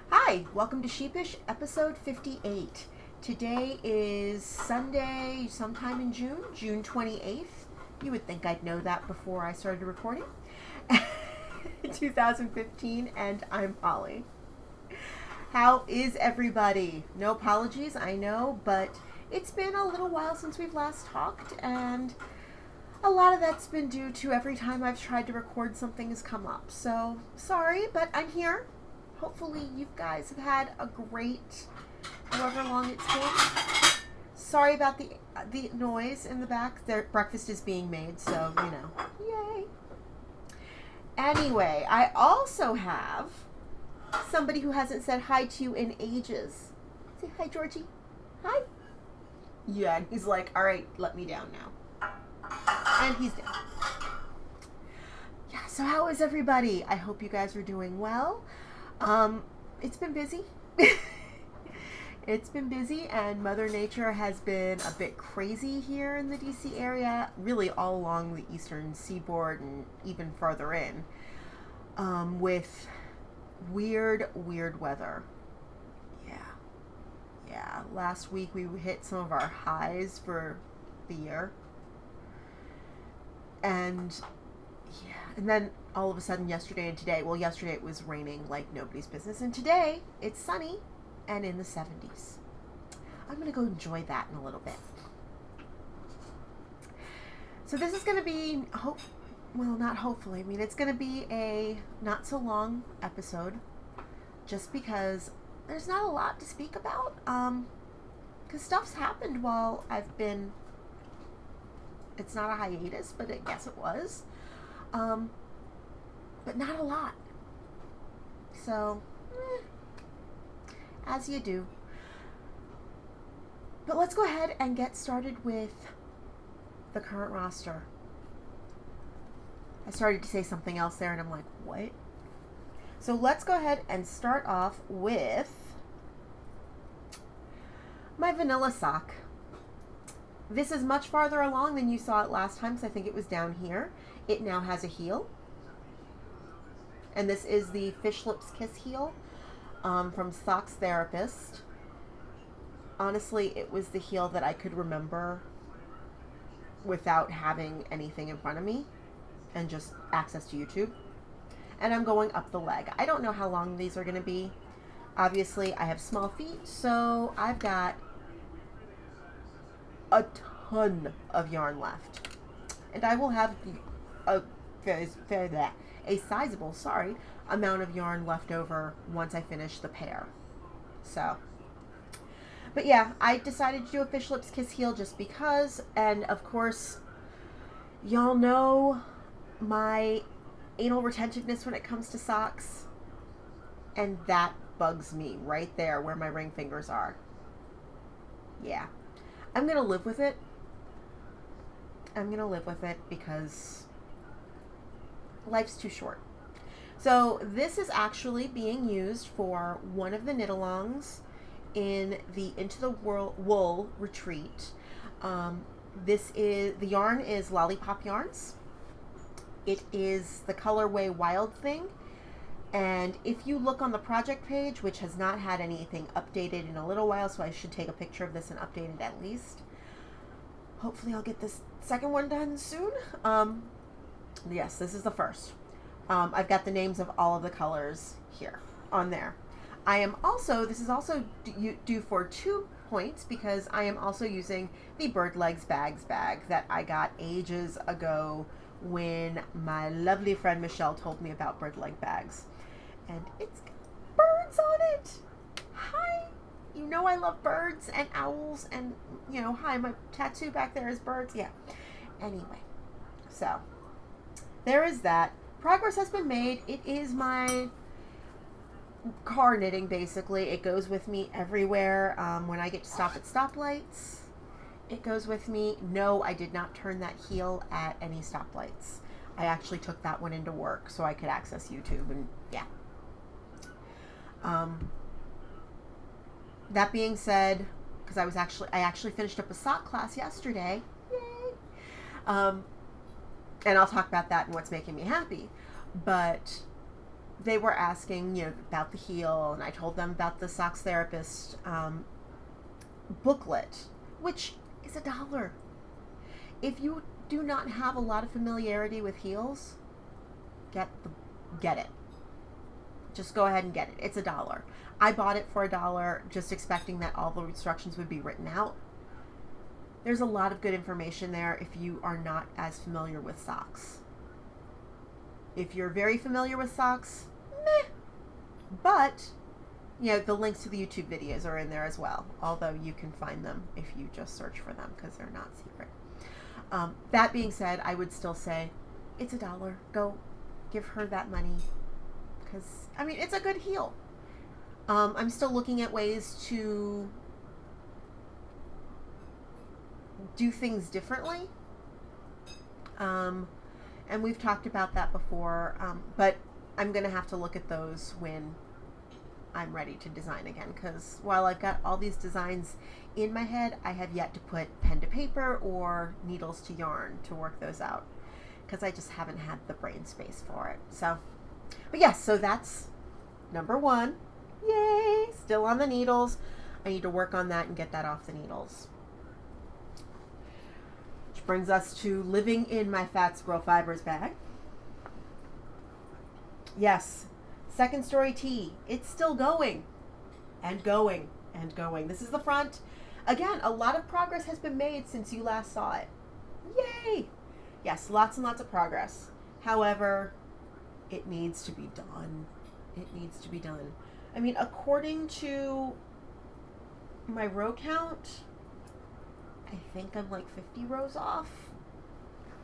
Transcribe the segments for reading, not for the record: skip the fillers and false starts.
Hi, welcome to Sheepish, episode 58. Today is Sunday, sometime in June 28th. You would think I'd know that before I started recording. 2015, and I'm Polly. How is everybody? No apologies, I know, but it's been a little while since we've last talked, and a lot of that's been due to every time I've tried to record something has come up. So, sorry, but I'm here. Hopefully you guys have had a great, however long it's been. Sorry about the noise in the back. Breakfast is being made, so, yay. Anyway, I also have somebody who hasn't said hi to you in ages. Say hi, Georgie. Hi. Yeah, and he's like, all right, let me down now. And he's down. Yeah, so how is everybody? I hope you guys are doing well. It's been busy. It's been busy, and Mother Nature has been a bit crazy here in the DC area, really all along the eastern seaboard and even farther in, with weird weather. Yeah. Last week we hit some of our highs for the year. And then all of a sudden yesterday and today, yesterday it was raining like nobody's business, and today it's sunny and in the 70s. I'm going to go enjoy that in a little bit. So this is going to be, not hopefully, it's going to be a not so long episode, just because there's not a lot to speak about, because stuff's happened while I've been, it's not a hiatus, but I guess it was. But not a lot. So, as you do. But let's go ahead and get started with the current roster. I started to say something else there, and I'm like, what? So let's go ahead and start off with my vanilla sock. This is much farther along than you saw it last time, because I think it was down here. It now has a heel. And this is the Fish Lips Kiss heel from Socks Therapist. Honestly, it was the heel that I could remember without having anything in front of me and just access to YouTube. And I'm going up the leg. I don't know how long these are going to be. Obviously, I have small feet, so I've got a ton of yarn left. And I will have a sizable, amount of yarn left over once I finish the pair. So, but yeah, I decided to do a Fish Lips Kiss heel just because, and of course, y'all know my anal retentiveness when it comes to socks, and that bugs me right there where my ring fingers are. Yeah. I'm going to live with it. Because life's too short. So this is actually being used for one of the knit-alongs in the Into the Wool retreat. The yarn is Lollipop Yarns. It is the colorway Wild Thing. And if you look on the project page, which has not had anything updated in a little while, so I should take a picture of this and update it at least. Hopefully I'll get this second one done soon. Yes, this is the first. I've got the names of all of the colors here on there. This is also due for 2 points, because I am also using the Bird Legs Bags bag that I got ages ago when my lovely friend Michelle told me about bird leg bags. And it's got birds on it. Hi. You know I love birds and owls, and hi, my tattoo back there is birds. Yeah. Anyway, so there is that. Progress has been made. It is my car knitting, basically. It goes with me everywhere. When I get to stop at stoplights, it goes with me. No, I did not turn that heel at any stoplights. I actually took that one into work so I could access YouTube, and yeah. That being said, because I actually finished up a sock class yesterday. Yay! And I'll talk about that and what's making me happy. But they were asking, about the heel, and I told them about the Socks Therapist booklet, which is $1. If you do not have a lot of familiarity with heels, get it. Just go ahead and get it. It's $1. I bought it for $1, just expecting that all the instructions would be written out. There's a lot of good information there if you are not as familiar with socks. If you're very familiar with socks, meh. But, the links to the YouTube videos are in there as well, although you can find them if you just search for them because they're not secret. That being said, I would still say it's $1. Go give her that money because, it's a good heel. I'm still looking at ways to do things differently. And we've talked about that before, but I'm going to have to look at those when I'm ready to design again, because while I've got all these designs in my head, I have yet to put pen to paper or needles to yarn to work those out, because I just haven't had the brain space for it. So, but yes, so that's number 1. Yay! Still on the needles. I need to work on that and get that off the needles. Which brings us to living in my Fat Squirrel Fibers bag. Yes, second story tee. It's still going and going and going. This is the front. Again, a lot of progress has been made since you last saw it. Yay! Yes, lots and lots of progress. However, it needs to be done. It needs to be done. According to my row count, I think I'm like 50 rows off.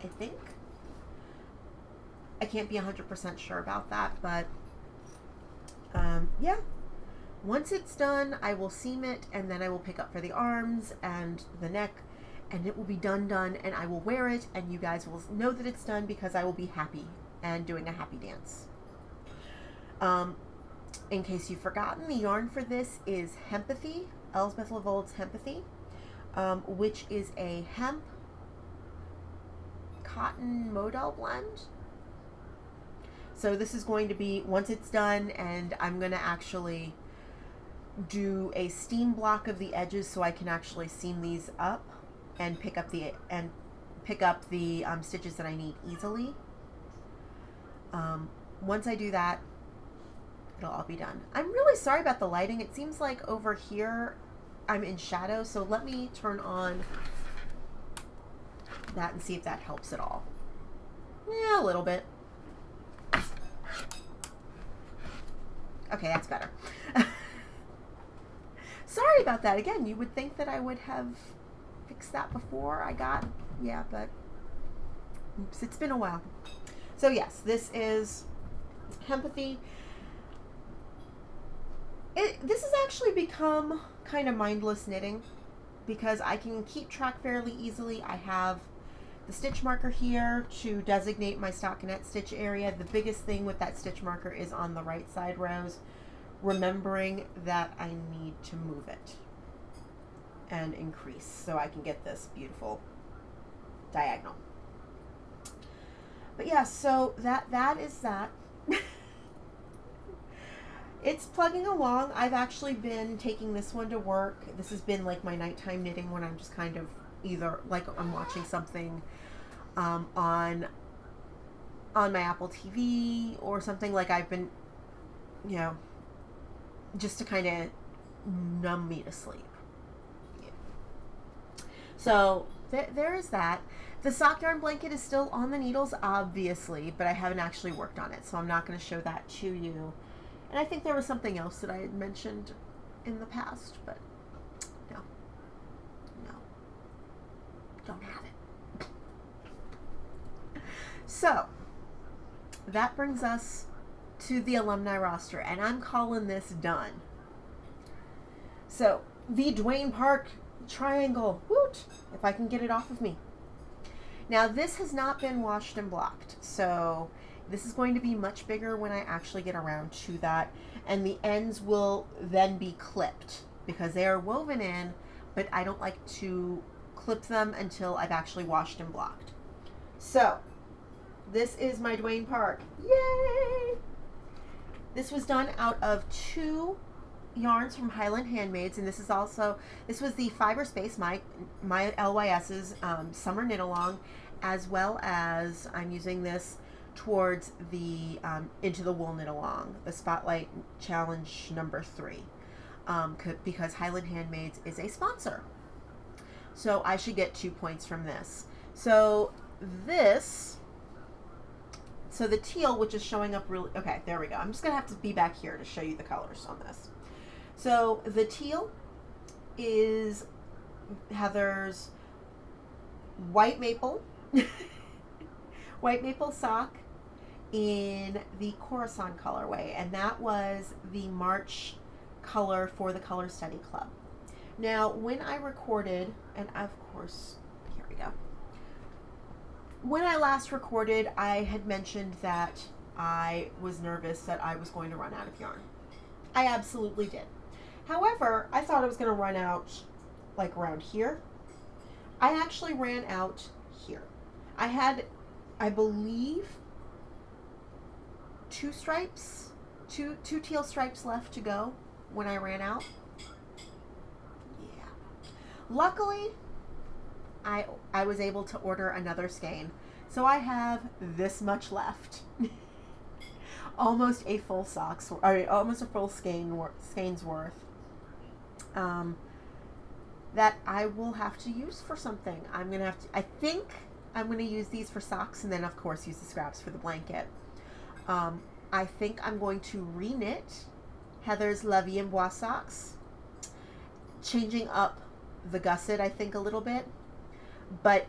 I think. I can't be 100% sure about that, but yeah. Once it's done, I will seam it, and then I will pick up for the arms and the neck, and it will be done, and I will wear it, and you guys will know that it's done because I will be happy and doing a happy dance. In case you've forgotten, the yarn for this is Hempathy, Elspeth Levold's Hempathy, which is a hemp cotton modal blend. So this is going to be, once it's done, and I'm going to actually do a steam block of the edges so I can actually seam these up and pick up the stitches that I need easily. Once I do that, it'll all be done. I'm really sorry about the lighting. It seems like over here I'm in shadow, so let me turn on that and see if that helps at all. Yeah, a little bit. Okay, that's better. Sorry about that. Again, you would think that I would have fixed that before but oops, it's been a while. So yes, this is Hempathy. This has actually become kind of mindless knitting because I can keep track fairly easily. I have the stitch marker here to designate my stockinette stitch area. The biggest thing with that stitch marker is on the right side rows, remembering that I need to move it and increase so I can get this beautiful diagonal. But yeah, so that is that. It's plugging along. I've actually been taking this one to work. This has been like my nighttime knitting when I'm just kind of either like I'm watching something on my Apple TV or something, like I've been, just to kind of numb me to sleep. Yeah. So there is that. The sock yarn blanket is still on the needles, obviously, but I haven't actually worked on it, so I'm not going to show that to you. And I think there was something else that I had mentioned in the past, but no, don't have it. So that brings us to the alumni roster, and I'm calling this done. So the Dwayne Park triangle, woot, if I can get it off of me. Now this has not been washed and blocked, so this is going to be much bigger when I actually get around to that, and the ends will then be clipped because they are woven in, but I don't like to clip them until I've actually washed and blocked. So this is my Dwayne Park. Yay! This was done out of 2 yarns from Highland Handmaids, and this was the Fiber Space, my LYS's summer knit along, as well as I'm using this towards the Into the Wool knit along, the Spotlight Challenge number 3, because Highland Handmaids is a sponsor, so I should get 2 points from this. So the teal, which is showing up really, okay, there we go. I'm just gonna have to be back here to show you the colors on this. So the teal is Heather's white maple, white maple sock in the Coruscant colorway, and that was the March color for the Color Study Club. Now, when I recorded, and of course, here we go. When I last recorded, I had mentioned that I was nervous that I was going to run out of yarn. I absolutely did. However, I thought I was going to run out like around here. I actually ran out here. I had, I believe, 2 stripes, two teal stripes left to go when I ran out. Yeah. Luckily, I was able to order another skein. So I have this much left. Almost a full almost a full skein's worth. That I will have to use for something. I think I'm gonna use these for socks, and then of course use the scraps for the blanket. I think I'm going to re-knit Heather's La Vie en Bois socks, changing up the gusset, I think, a little bit. But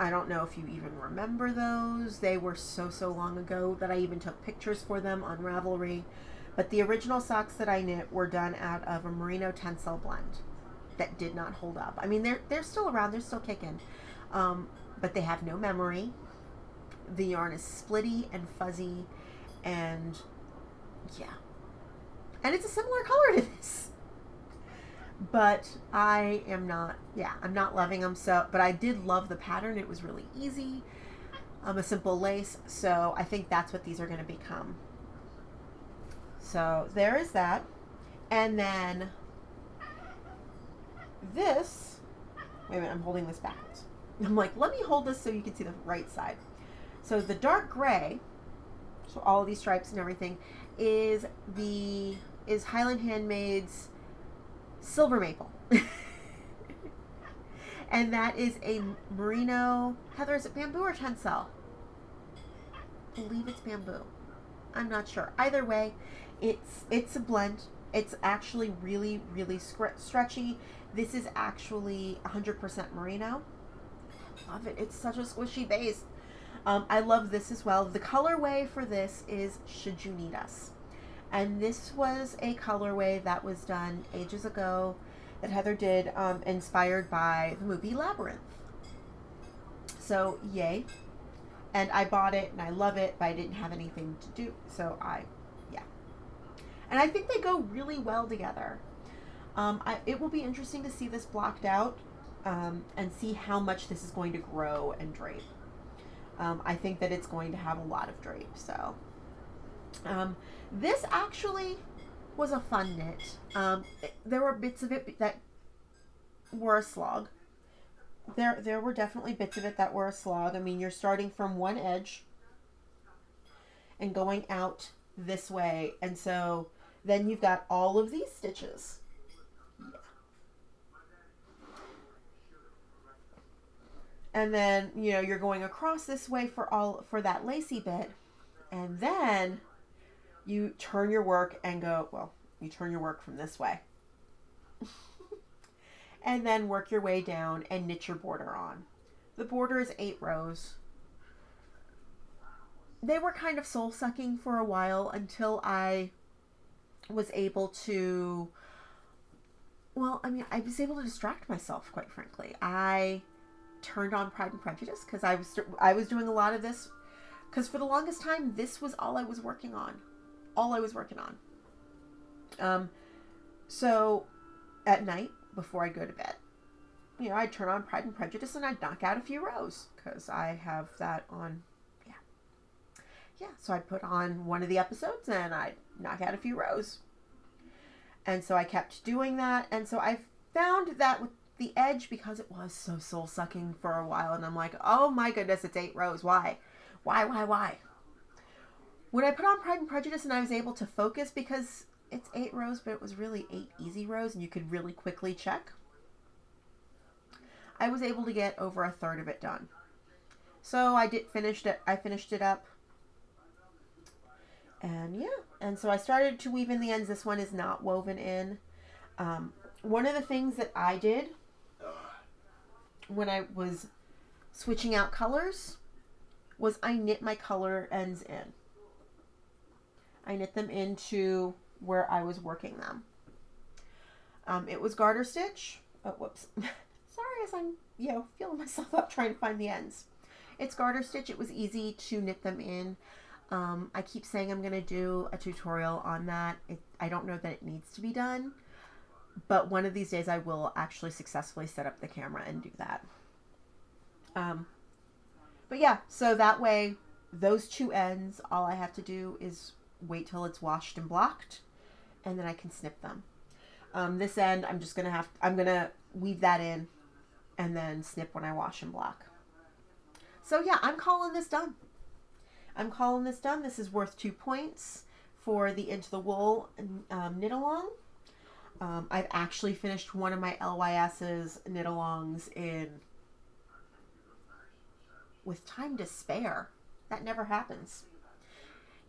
I don't know if you even remember those. They were so long ago that I even took pictures for them on Ravelry. But the original socks that I knit were done out of a merino tencel blend that did not hold up. I mean, they're still around, they're still kicking, but they have no memory. The yarn is splitty and fuzzy, and yeah, and it's a similar color to this. But I'm not loving them. But I did love the pattern. It was really easy, a simple lace. So I think that's what these are going to become. So there is that. And then this, wait a minute, I'm holding this backwards. I'm like, let me hold this so you can see the right side. So the dark gray, so all of these stripes and everything, is Highland Handmaid's Silver Maple. And that is a merino, Heather, is it bamboo or tencel? I believe it's bamboo. I'm not sure. Either way, it's a blend. It's actually really stretchy. This is actually 100% merino. I love it. It's such a squishy base. I love this as well. The colorway for this is Should You Need Us. And this was a colorway that was done ages ago that Heather did, inspired by the movie Labyrinth. So, yay. And I bought it and I love it, but I didn't have anything to do. So yeah. And I think they go really well together. It will be interesting to see this blocked out, and see how much this is going to grow and drape. I think that it's going to have a lot of drape. So, this actually was a fun knit. There were bits of it that were a slog. There were definitely bits of it that were a slog. I mean, you're starting from one edge and going out this way, and so then you've got all of these stitches. Yeah. And then, you're going across this way for that lacy bit, and then you turn your work and you turn your work from this way. And then work your way down and knit your border on. The border is 8 rows. They were kind of soul-sucking for a while until I was able to, I was able to distract myself, quite frankly. I turned on Pride and Prejudice because I was doing a lot of this, because for the longest time, this was all I was working on. So at night, before I go to bed, I'd turn on Pride and Prejudice and I'd knock out a few rows because I have that on. yeah, so I'd put on one of the episodes and I'd knock out a few rows. And so I kept doing that. And so I found that with the edge, because it was so soul sucking for a while, and I'm like, oh my goodness, it's 8 rows. Why? When I put on Pride and Prejudice and I was able to focus, because it's 8 rows, but it was really 8 easy rows and you could really quickly check, I was able to get over a third of it done. So I finished it up. And yeah, and so I started to weave in the ends. This one is not woven in. One of the things that I did when I was switching out colors was I knit my color ends in. I knit them into where I was working them. It was garter stitch. Oh, whoops. Sorry, as I'm, feeling myself up trying to find the ends. It's garter stitch. It was easy to knit them in. I keep saying I'm going to do a tutorial on that. I don't know that it needs to be done, but one of these days I will actually successfully set up the camera and do that. But yeah, so that way, those 2 ends, all I have to do is wait till it's washed and blocked, and then I can snip them. This end, I'm going to weave that in and then snip when I wash and block. So yeah, I'm calling this done. This is worth 2 points for the Into the Wool knit along. I've actually finished one of my LYS's knit alongs with time to spare. That never happens.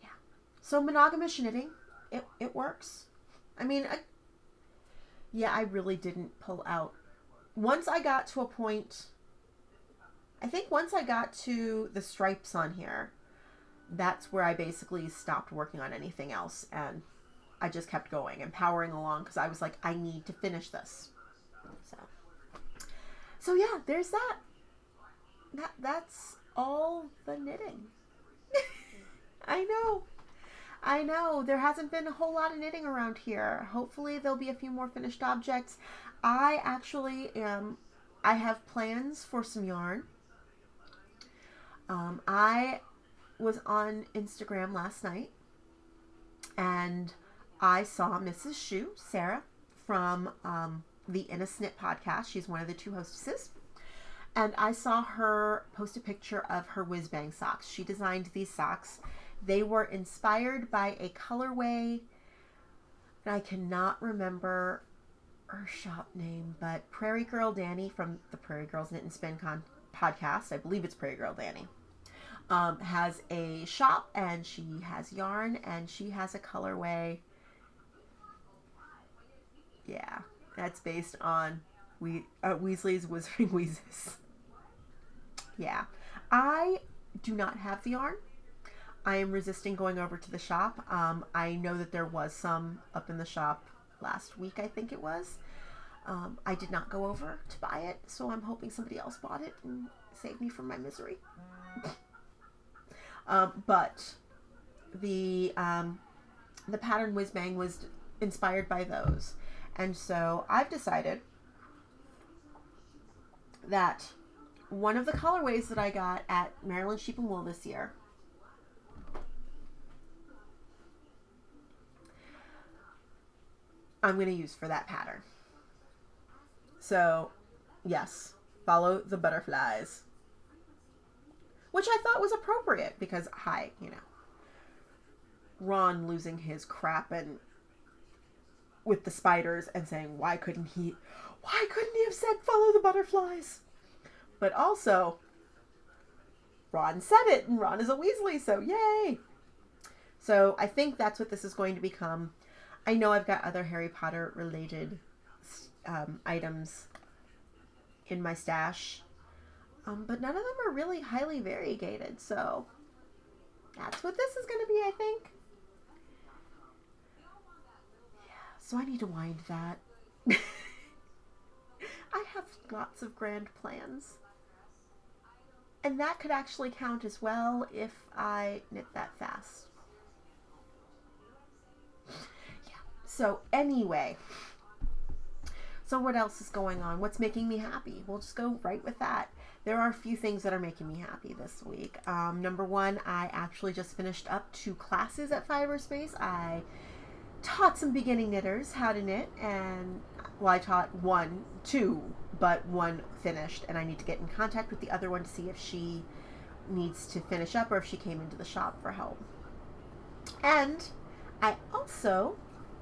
Yeah. So monogamous knitting, it works. I mean, I really didn't pull out. Once I got to a point, I think once I got to the stripes on here, that's where I basically stopped working on anything else, and I just kept going and powering along because I was like, I need to finish this. So yeah, there's that. That's all the knitting. I know. There hasn't been a whole lot of knitting around here. Hopefully there'll be a few more finished objects. I have plans for some yarn. I was on Instagram last night and I saw Mrs. Shu, Sarah, from the In a Snit podcast. She's one of the 2 hostesses. And I saw her post a picture of her whiz bang socks. She designed these socks. They were inspired by a colorway, and I cannot remember her shop name, but Prairie Girl Danny from the Prairie Girls Knit and Spin podcast, I believe it's Prairie Girl Danny, has a shop, and she has yarn, and she has a colorway. Yeah, that's based on Weasley's Wizarding Wheezes. Yeah, I do not have the yarn. I am resisting going over to the shop. I know that there was some up in the shop last week, I think it was. I did not go over to buy it, so I'm hoping somebody else bought it and saved me from my misery. But the pattern whiz bang was inspired by those, and so I've decided that one of the colorways that I got at Maryland Sheep and Wool this year I'm going to use for that pattern. So, yes, follow the butterflies. Which I thought was appropriate because, Ron losing his crap and with the spiders and saying, why couldn't he have said follow the butterflies? But also, Ron said it, and Ron is a Weasley, so yay! So I think that's what this is going to become. I know I've got other Harry Potter related items in my stash, but none of them are really highly variegated, so that's what this is going to be, I think. Yeah, so I need to wind that. I have lots of grand plans. And that could actually count as well if I knit that fast. Yeah. So anyway. So what else is going on? What's making me happy? We'll just go right with that. There are a few things that are making me happy this week. Number one, I actually just finished up 2 classes at Fiberspace. I taught some beginning knitters how to knit, and well, I taught 2, but 1 finished, and I need to get in contact with the other one to see if she needs to finish up or if she came into the shop for help. And I also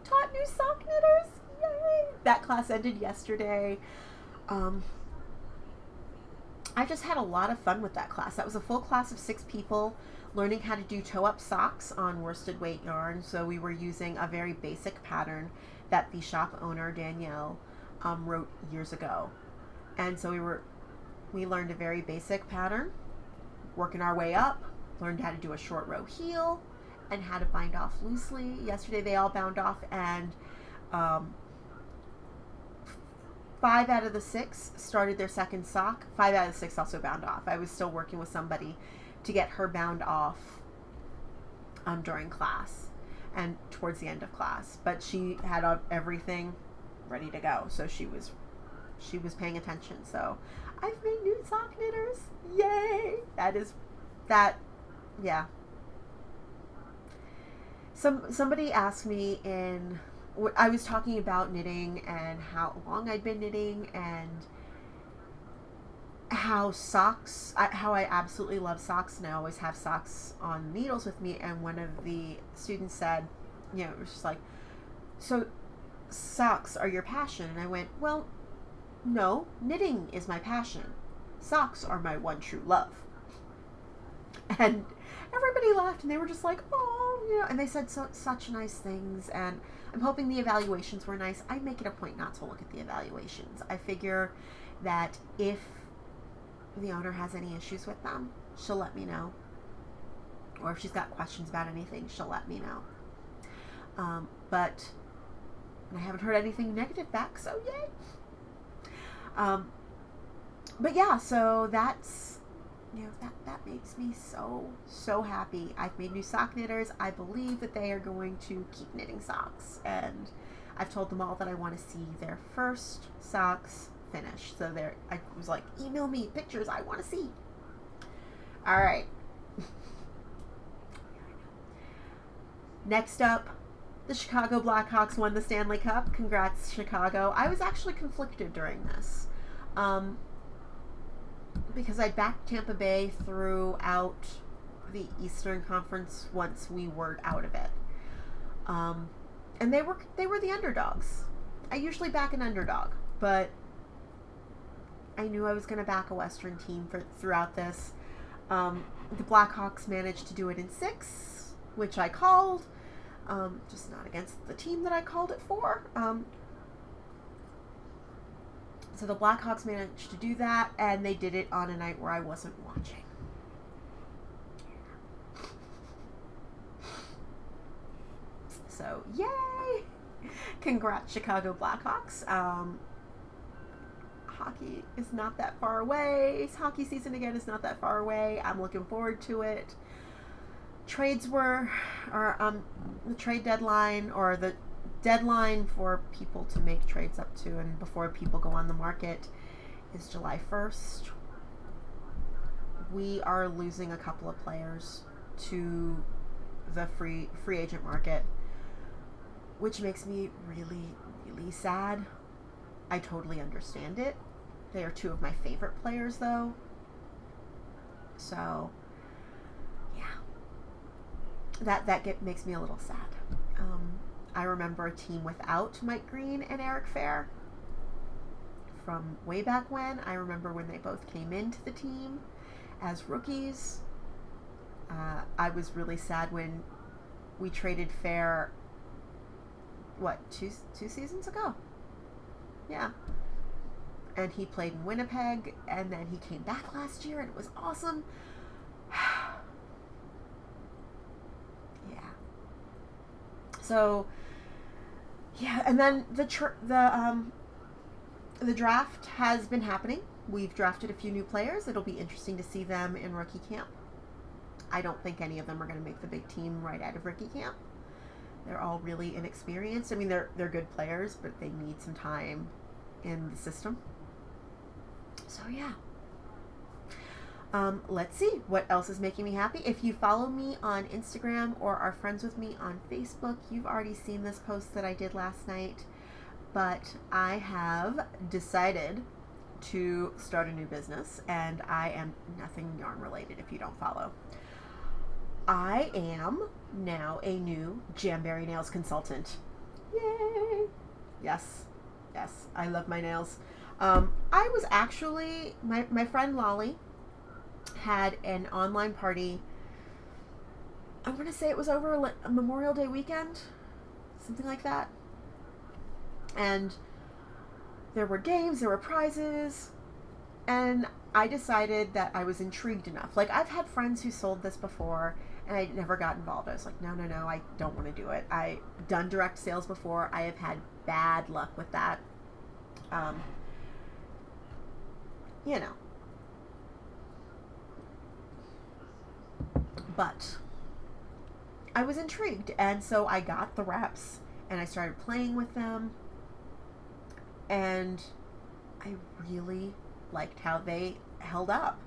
taught new sock knitters. Yay! That class ended yesterday. I just had a lot of fun with that class. That was a full class of 6 people learning how to do toe-up socks on worsted weight yarn. So we were using a very basic pattern that the shop owner, Danielle, wrote years ago. And so we learned a very basic pattern, working our way up, learned how to do a short row heel, and how to bind off loosely. Yesterday they all bound off, and 5 out of the 6 started their second sock. 5 out of the 6 also bound off. I was still working with somebody to get her bound off during class and towards the end of class. But she had everything ready to go, so she was paying attention. So I've made new sock knitters. Yay! Yeah. Somebody asked me I was talking about knitting and how long I'd been knitting and how I absolutely love socks, and I always have socks on needles with me. And one of the students said, it was just like, so socks are your passion? And I went, well, no, knitting is my passion. Socks are my one true love. And everybody laughed, and they were just like, oh, and they said such nice things, and I'm hoping the evaluations were nice. I make it a point not to look at the evaluations. I figure that if the owner has any issues with them, she'll let me know. Or if she's got questions about anything, she'll let me know. But I haven't heard anything negative back, so yay. But yeah, so that's, that makes me so happy. I've made new sock knitters. I believe that they are going to keep knitting socks, and I've told them all that I want to see their first socks finished. So I was like, email me pictures, I want to see. All right. Next up, the Chicago Blackhawks won the Stanley Cup. Congrats, Chicago. I was actually conflicted during this. Because I backed Tampa Bay throughout the Eastern Conference once we were out of it. And they were the underdogs. I usually back an underdog, but I knew I was going to back a Western team throughout this. The Blackhawks managed to do it in 6, which I called, just not against the team that I called it for. So the Blackhawks managed to do that, and they did it on a night where I wasn't watching. So, yay! Congrats, Chicago Blackhawks. Hockey is not that far away. Hockey season again is not that far away. I'm looking forward to it. The trade deadline, or the deadline for people to make trades up to and before people go on the market, is July 1st. We are losing a couple of players to the free agent market, which makes me really, really sad. I totally understand it. They are 2 of my favorite players, though. So, yeah. That makes me a little sad. I remember a team without Mike Green and Eric Fair from way back when. I remember when they both came into the team as rookies. I was really sad when we traded Fair, two seasons ago? Yeah. And he played in Winnipeg, and then he came back last year, and it was awesome. Yeah. So, yeah, and then the draft has been happening. We've drafted a few new players. It'll be interesting to see them in rookie camp. I don't think any of them are going to make the big team right out of rookie camp. They're all really inexperienced. I mean, they're good players, but they need some time in the system. So yeah. Let's see what else is making me happy. If you follow me on Instagram or are friends with me on Facebook, you've already seen this post that I did last night. But I have decided to start a new business, and I am nothing yarn related if you don't follow. I am now a new Jamberry Nails consultant. Yay! Yes, I love my nails. I was actually, my friend Lolly had an online party. I want to say it was over a Memorial Day weekend, something like that. And there were games, there were prizes, and I decided that I was intrigued enough. Like, I've had friends who sold this before, and I never got involved. I was like, no, I don't want to do it. I've done direct sales before. I have had bad luck with that. You know. But I was intrigued, and so I got the reps, and I started playing with them, and I really liked how they held up.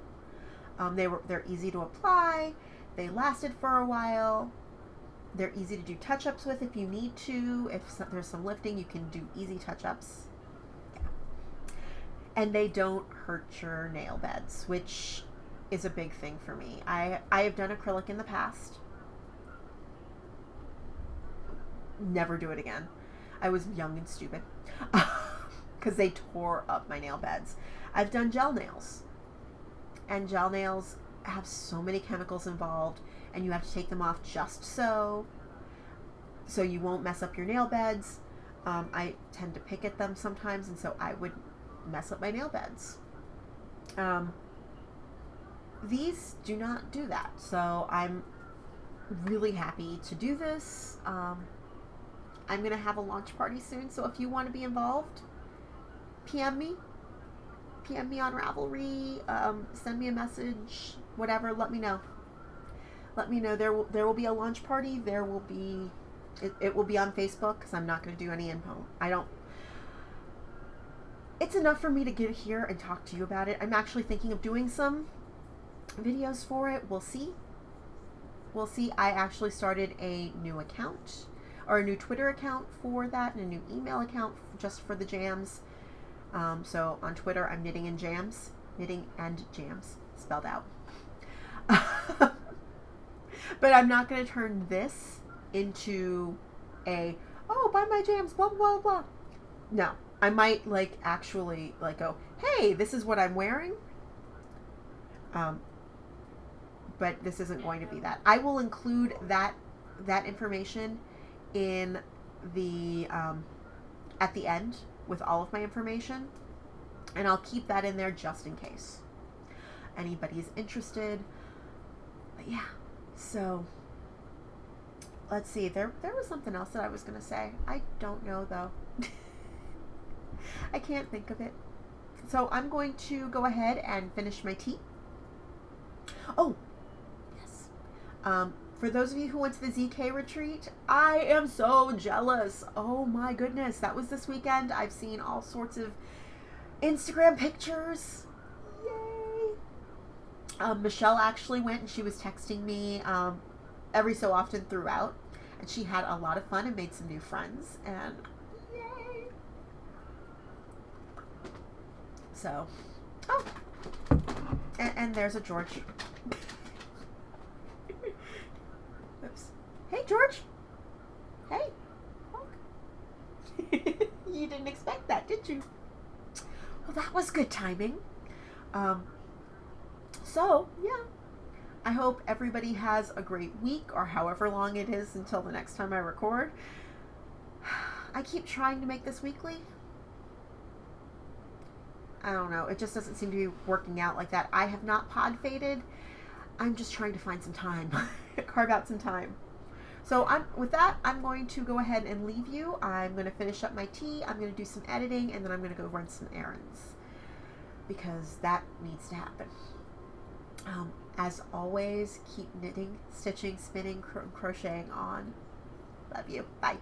They're easy to apply. They lasted for a while. They're easy to do touch-ups with if you need to. If there's some lifting, you can do easy touch-ups. Yeah. And they don't hurt your nail beds, which is a big thing for me. I have done acrylic in the past. Never do it again. I was young and stupid because they tore up my nail beds. I've done gel nails, and gel nails have so many chemicals involved, and you have to take them off just so you won't mess up your nail beds. I tend to pick at them sometimes, and so I would mess up my nail beds. These do not do that, so I'm really happy to do this. I'm going to have a launch party soon, so if you want to be involved, PM me on Ravelry, send me a message, whatever, let me know. There will be a launch party. There will be, it will be on Facebook, because I'm not going to do any info. It's enough for me to get here and talk to you about it. I'm actually thinking of doing some videos for it. We'll see. I actually started a new account, or a new Twitter account for that, and a new email account just for the jams. So on Twitter, I'm knitting and jams, spelled out. But I'm not going to turn this into buy my jams, blah, blah, blah. No, I might actually go, hey, this is what I'm wearing. But this isn't going to be that. I will include that information in the, at the end with all of my information, and I'll keep that in there just in case anybody's interested. But yeah, so let's see, there was something else that I was going to say. I don't know though. I can't think of it. So I'm going to go ahead and finish my tea. Oh, yes. For those of you who went to the ZK retreat, I am so jealous. Oh my goodness, that was this weekend. I've seen all sorts of Instagram pictures. Yay. Michelle actually went, and she was texting me every so often throughout, and she had a lot of fun and made some new friends, and yay. So, and there's a George. Oops. Hey, George. Hey. You didn't expect that, did you? Well, that was good timing. So, yeah. I hope everybody has a great week, or however long it is until the next time I record. I keep trying to make this weekly. I don't know. It just doesn't seem to be working out like that. I have not pod faded. I'm just trying to find some time. Carve out some time. So with that, I'm going to go ahead and leave you. I'm going to finish up my tea. I'm going to do some editing, and then I'm going to go run some errands, because that needs to happen. As always, keep knitting, stitching, spinning, crocheting on. Love you. Bye.